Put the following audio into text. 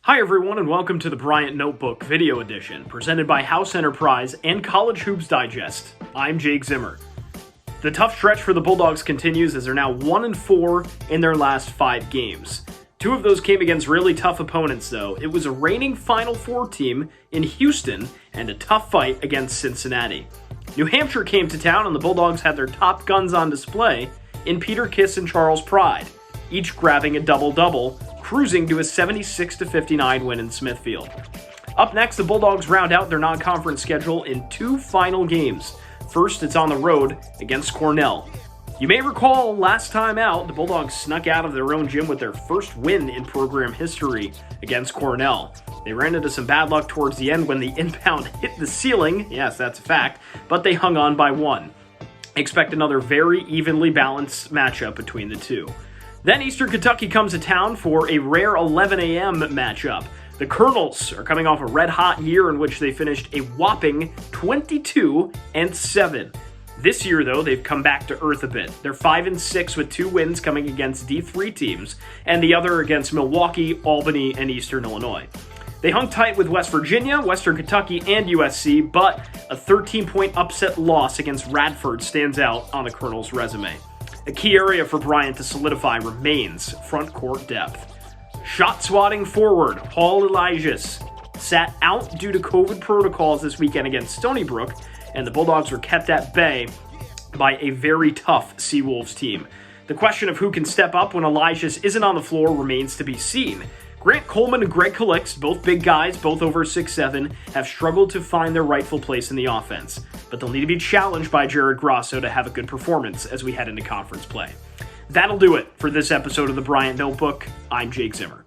Hi everyone and welcome to the Bryant Notebook Video Edition, presented by House Enterprise and College Hoops Digest. I'm Jake Zimmer. The tough stretch for the Bulldogs continues as they're now 1-4 in their last 5 games. 2 of those came against really tough opponents though. It was a reigning Final Four team in Houston and a tough fight against Cincinnati. New Hampshire came to town and the Bulldogs had their top guns on display in Peter Kiss and Charles Pride, each grabbing a double-double, cruising to a 76-59 win in Smithfield. Up next, the Bulldogs round out their non-conference schedule in 2 final games. First, it's on the road against Cornell. You may recall last time out, the Bulldogs snuck out of their own gym with their first win in program history against Cornell. They ran into some bad luck towards the end when the inbound hit the ceiling, yes, that's a fact, but they hung on by 1. Expect another very evenly balanced matchup between the two. Then Eastern Kentucky comes to town for a rare 11 a.m. matchup. The Colonels are coming off a red-hot year in which they finished a whopping 22-7. This year, though, they've come back to earth a bit. They're 5-6 with 2 wins coming against D3 teams, and the other against Milwaukee, Albany, and Eastern Illinois. They hung tight with West Virginia, Western Kentucky, and USC, but a 13-point upset loss against Radford stands out on the Colonels' resume. A key area for Bryant to solidify remains front court depth. Shot-swatting forward Paul Elijahs sat out due to COVID protocols this weekend against Stony Brook, and the Bulldogs were kept at bay by a very tough Seawolves team. The question of who can step up when Elijahs isn't on the floor remains to be seen. Grant Coleman and Greg Calix, both big guys, both over 6'7", have struggled to find their rightful place in the offense, but they'll need to be challenged by Jared Grosso to have a good performance as we head into conference play. That'll do it for this episode of the Bryant Notebook. I'm Jake Zimmer.